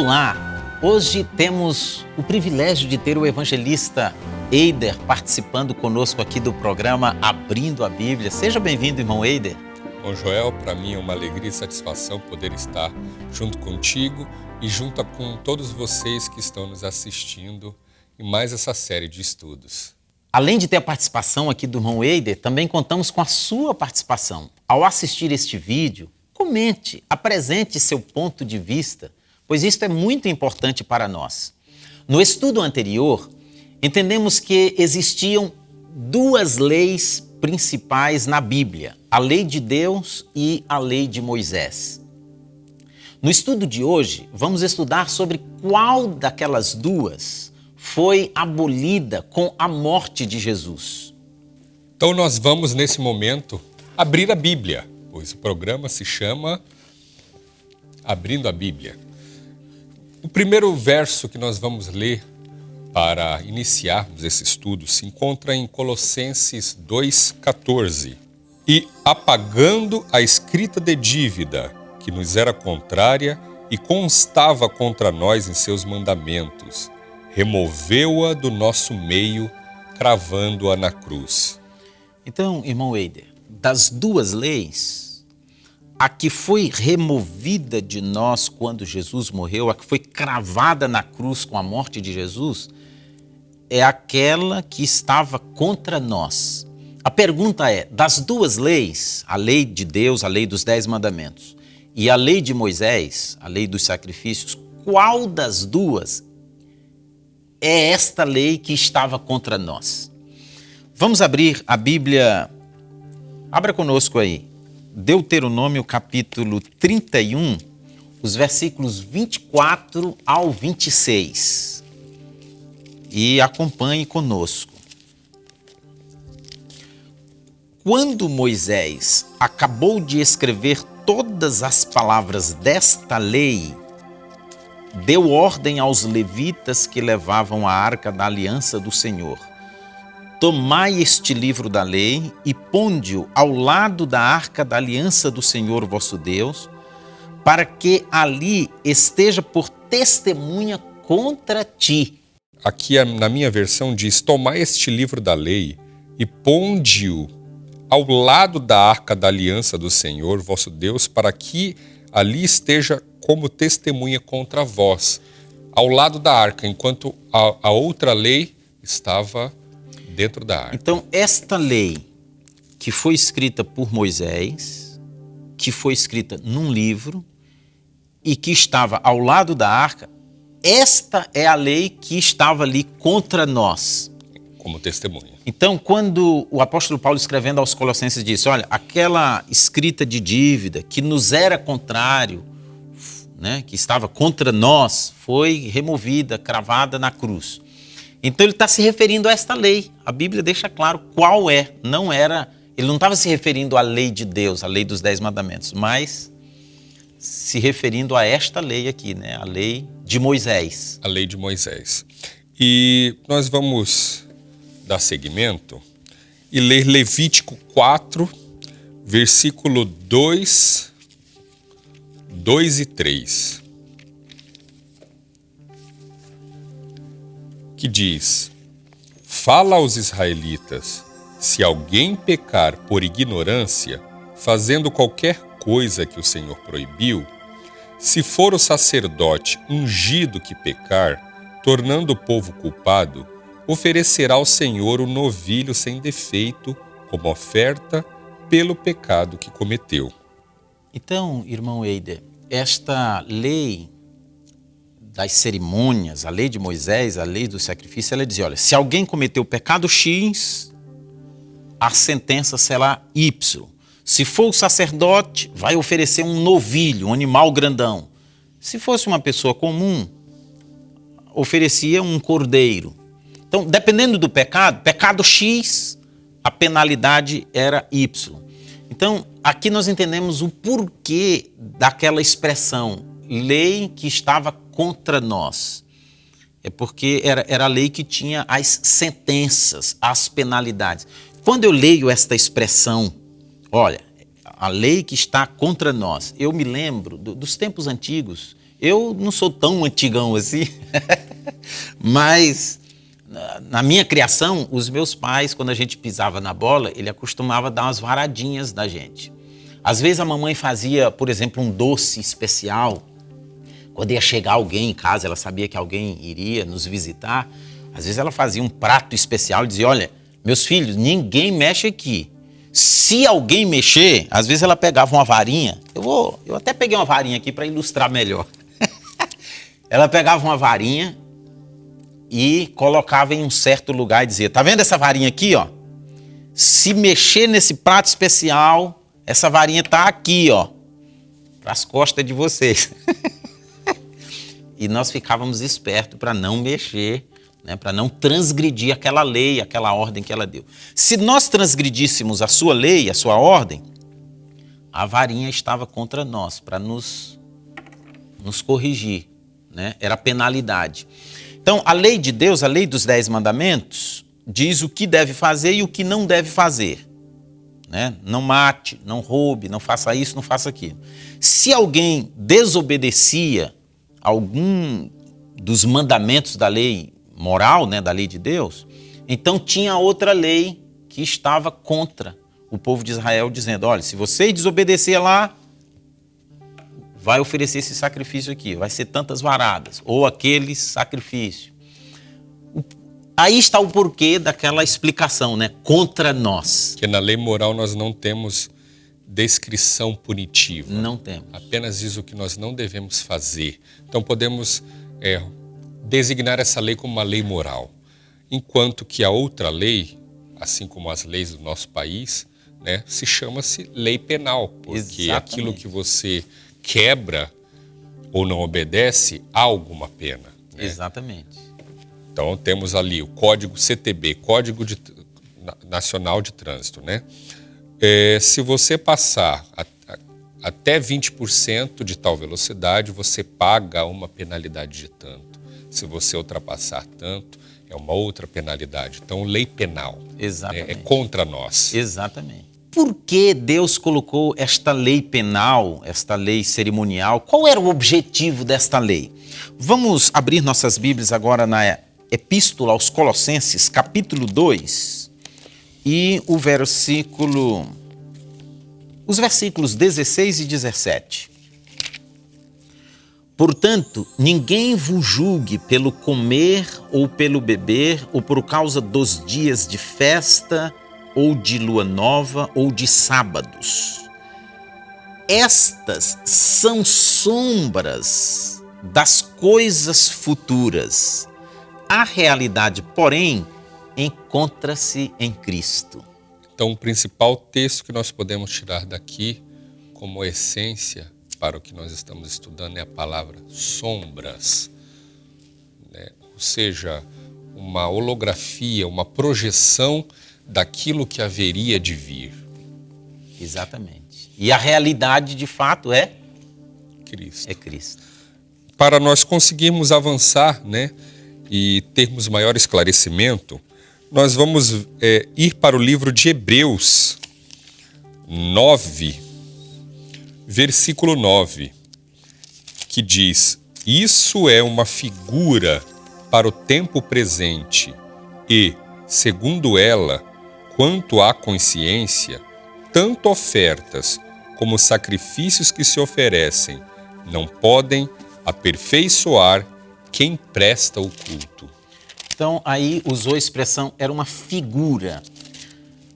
Olá! Hoje temos o privilégio de ter o evangelista Eider participando conosco aqui do programa Abrindo a Bíblia. Seja bem-vindo, irmão Eider. Bom, Joel, para mim é uma alegria e satisfação poder estar junto contigo e junto com todos vocês que estão nos assistindo em mais essa série de estudos. Além de ter a participação aqui do irmão Eider, também contamos com a sua participação. Ao assistir este vídeo, comente, apresente seu ponto de vista, pois isto é muito importante para nós. No estudo anterior, entendemos que existiam duas leis principais na Bíblia, a lei de Deus e a lei de Moisés. No estudo de hoje, vamos estudar sobre qual daquelas duas foi abolida com a morte de Jesus. Então nós vamos, nesse momento, abrir a Bíblia, pois o programa se chama Abrindo a Bíblia. O primeiro verso que nós vamos ler para iniciarmos esse estudo se encontra em Colossenses 2,14. E apagando a escrita de dívida que nos era contrária e constava contra nós em seus mandamentos, removeu-a do nosso meio, cravando-a na cruz. Então, irmão Eider, das duas leis, a que foi removida de nós quando Jesus morreu, a que foi cravada na cruz com a morte de Jesus, é aquela que estava contra nós. A pergunta é, das duas leis, a lei de Deus, a lei dos 10 mandamentos, e a lei de Moisés, a lei dos sacrifícios, qual das duas é esta lei que estava contra nós? Vamos abrir a Bíblia, abra conosco aí, Deuteronômio capítulo 31, os versículos 24 ao 26. E acompanhe conosco. Quando Moisés acabou de escrever todas as palavras desta lei, deu ordem aos levitas que levavam a arca da aliança do Senhor: tomai este livro da lei e ponde-o ao lado da arca da aliança do Senhor vosso Deus, para que ali esteja por testemunha contra ti. Aqui na minha versão diz: tomai este livro da lei e ponde-o ao lado da arca da aliança do Senhor vosso Deus, para que ali esteja como testemunha contra vós, ao lado da arca, enquanto a outra lei estava dentro da arca. Então, esta lei que foi escrita por Moisés, que foi escrita num livro e que estava ao lado da arca, esta é a lei que estava ali contra nós. Como testemunha. Então, quando o apóstolo Paulo, escrevendo aos Colossenses, disse, olha, aquela escrita de dívida que nos era contrário, né, que estava contra nós, foi removida, cravada na cruz. Então ele está se referindo a esta lei. A Bíblia deixa claro qual é. Ele não estava se referindo à lei de Deus, à lei dos 10 mandamentos, mas se referindo a esta lei aqui, né, a lei de Moisés. A lei de Moisés. E nós vamos dar seguimento e ler Levítico 4, versículo 2 e 3. Que diz: fala aos israelitas, se alguém pecar por ignorância, fazendo qualquer coisa que o Senhor proibiu, se for o sacerdote ungido que pecar, tornando o povo culpado, oferecerá ao Senhor o novilho sem defeito como oferta pelo pecado que cometeu. Então, irmão Eider, esta lei das cerimônias, a lei de Moisés, a lei do sacrifício, ela dizia, olha, se alguém cometeu pecado X, a sentença será Y. Se for o sacerdote, vai oferecer um novilho, um animal grandão. Se fosse uma pessoa comum, oferecia um cordeiro. Então, dependendo do pecado X, a penalidade era Y. Então, aqui nós entendemos o porquê daquela expressão, lei que estava contra nós. É porque era a lei que tinha as sentenças, as penalidades. Quando eu leio esta expressão, olha, a lei que está contra nós, eu me lembro dos tempos antigos. Eu não sou tão antigão assim, mas na minha criação, os meus pais, quando a gente pisava na bola, ele acostumava dar umas varadinhas da gente. Às vezes a mamãe fazia, por exemplo, um doce especial. Quando ia chegar alguém em casa, ela sabia que alguém iria nos visitar. Às vezes ela fazia um prato especial e dizia, olha, meus filhos, ninguém mexe aqui. Se alguém mexer, às vezes ela pegava uma varinha. Eu até peguei uma varinha aqui para ilustrar melhor. Ela pegava uma varinha e colocava em um certo lugar e dizia, tá vendo essa varinha aqui, ó? Se mexer nesse prato especial, essa varinha tá aqui, ó, pras costas de vocês. E nós ficávamos espertos para não mexer, né, para não transgredir aquela lei, aquela ordem que ela deu. Se nós transgredíssemos a sua lei, a sua ordem, a varinha estava contra nós, para nos corrigir, né? Era penalidade. Então, a lei de Deus, a lei dos 10 mandamentos, diz o que deve fazer e o que não deve fazer. Né? Não mate, não roube, não faça isso, não faça aquilo. Se alguém desobedecia algum dos mandamentos da lei moral, né, da lei de Deus, então tinha outra lei que estava contra o povo de Israel, dizendo, olha, se você desobedecer lá, vai oferecer esse sacrifício aqui, vai ser tantas varadas, ou aquele sacrifício. Aí está o porquê daquela explicação, né? Contra nós. Que na lei moral nós não temos descrição punitiva. Não temos. Apenas diz o que nós não devemos fazer. Então podemos designar essa lei como uma lei moral. Enquanto que a outra lei, assim como as leis do nosso país, né, se chama-se lei penal. Porque Exatamente. Aquilo que você quebra ou não obedece, há alguma pena. Né? Exatamente. Então temos ali o Código CTB, Código Nacional de Trânsito, né? Se você passar até 20% de tal velocidade, você paga uma penalidade de tanto. Se você ultrapassar tanto, é uma outra penalidade. Então, lei penal. Exatamente. É contra nós. Exatamente. Por que Deus colocou esta lei penal, esta lei cerimonial? Qual era o objetivo desta lei? Vamos abrir nossas Bíblias agora na Epístola aos Colossenses, capítulo 2, e os versículos 16 e 17. Portanto, ninguém vos julgue pelo comer ou pelo beber, ou por causa dos dias de festa, ou de lua nova, ou de sábados. Estas são sombras das coisas futuras. A realidade, porém, encontra-se em Cristo. Então, o principal texto que nós podemos tirar daqui como essência para o que nós estamos estudando é a palavra sombras, né? Ou seja, uma holografia, uma projeção daquilo que haveria de vir. Exatamente. E a realidade, de fato, é Cristo. É Cristo. Para nós conseguirmos avançar, né, e termos maior esclarecimento, nós vamos ir para o livro de Hebreus 9, versículo 9, que diz: isso é uma figura para o tempo presente e, segundo ela, quanto à consciência, tanto ofertas como sacrifícios que se oferecem não podem aperfeiçoar quem presta o culto. Então, aí usou a expressão, era uma figura.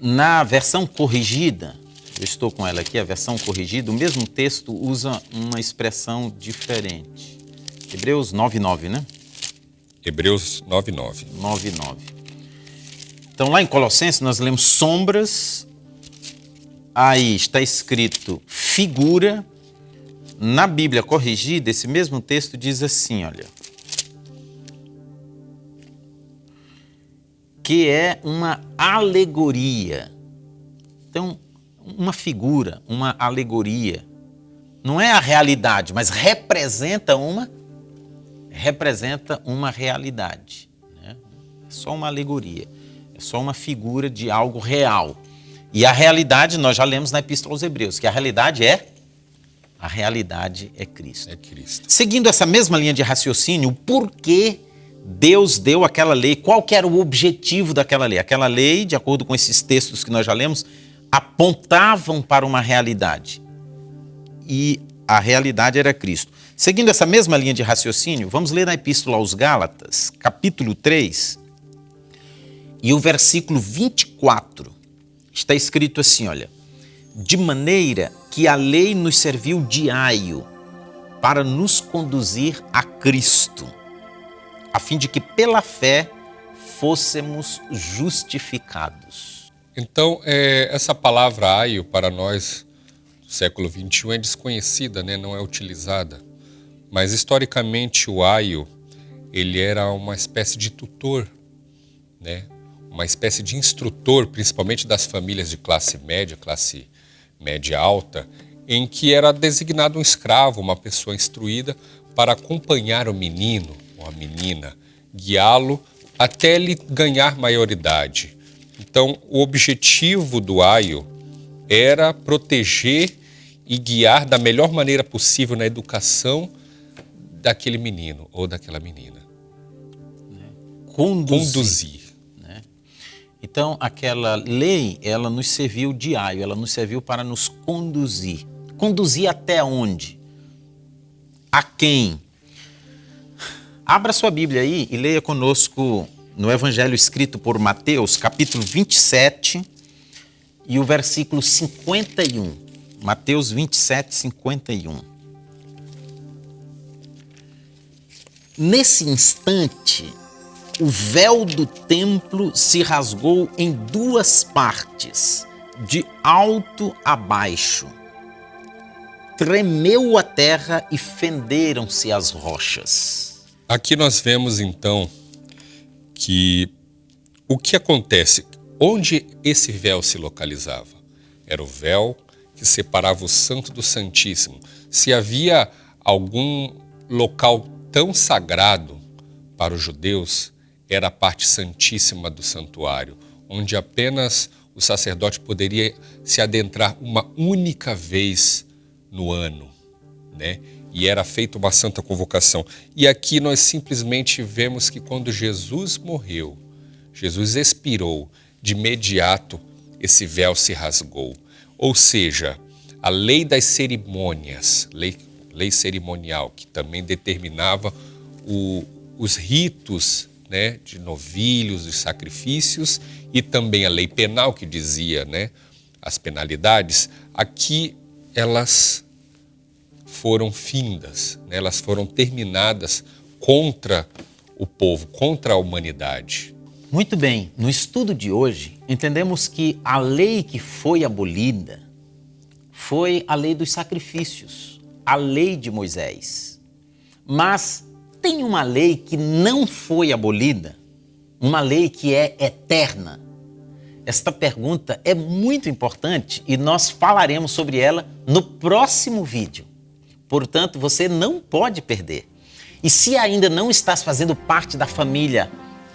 Na versão corrigida, eu estou com ela aqui, a versão corrigida, o mesmo texto usa uma expressão diferente. Hebreus 9:9, né? Hebreus 9:9. 9:9. Então, lá em Colossenses, nós lemos sombras, aí está escrito figura. Na Bíblia corrigida, esse mesmo texto diz assim, olha, que é uma alegoria. Então, uma figura, uma alegoria, não é a realidade, mas representa uma realidade. Né? É só uma alegoria, é só uma figura de algo real. E a realidade, nós já lemos na Epístola aos Hebreus, que a realidade é A realidade é Cristo. É Cristo. Seguindo essa mesma linha de raciocínio, por que Deus deu aquela lei? Qual que era o objetivo daquela lei? Aquela lei, de acordo com esses textos que nós já lemos, apontavam para uma realidade. E a realidade era Cristo. Seguindo essa mesma linha de raciocínio, vamos ler na Epístola aos Gálatas, capítulo 3, e o versículo 24. Está escrito assim, olha: de maneira que a lei nos serviu de aio para nos conduzir a Cristo, a fim de que pela fé fôssemos justificados. Então, essa palavra aio para nós do século XXI é desconhecida, né? Não é utilizada. Mas historicamente o aio, ele era uma espécie de tutor, né? Uma espécie de instrutor, principalmente das famílias de classe média alta, em que era designado um escravo, uma pessoa instruída, para acompanhar o menino ou a menina, guiá-lo até ele ganhar maioridade. Então, o objetivo do aio era proteger e guiar da melhor maneira possível na educação daquele menino ou daquela menina. Conduzir. Então, aquela lei, ela nos serviu de aio, ela nos serviu para nos conduzir. Conduzir até onde? A quem? Abra sua Bíblia aí e leia conosco no Evangelho escrito por Mateus, capítulo 27 e o versículo 51. Mateus 27, 51. Nesse instante, o véu do templo se rasgou em duas partes, de alto a baixo. Tremeu a terra e fenderam-se as rochas. Aqui nós vemos então que o que acontece, onde esse véu se localizava? Era o véu que separava o Santo do Santíssimo. Se havia algum local tão sagrado para os judeus, era a parte santíssima do santuário, onde apenas o sacerdote poderia se adentrar uma única vez no ano, né? E era feita uma santa convocação. E aqui nós simplesmente vemos que quando Jesus morreu, Jesus expirou, de imediato esse véu se rasgou. Ou seja, a lei das cerimônias, lei cerimonial, que também determinava os ritos, né, de novilhos, dos sacrifícios, e também a lei penal que dizia, né, as penalidades, aqui elas foram findas, né, elas foram terminadas contra o povo, contra a humanidade. Muito bem, no estudo de hoje, entendemos que a lei que foi abolida foi a lei dos sacrifícios, a lei de Moisés. Mas tem uma lei que não foi abolida, uma lei que é eterna. Esta pergunta é muito importante e nós falaremos sobre ela no próximo vídeo. Portanto, você não pode perder. E se ainda não estás fazendo parte da família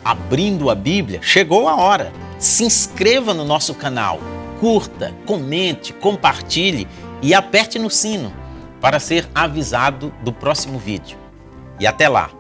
Abrindo a Bíblia, chegou a hora. Se inscreva no nosso canal, curta, comente, compartilhe e aperte no sino para ser avisado do próximo vídeo. E até lá!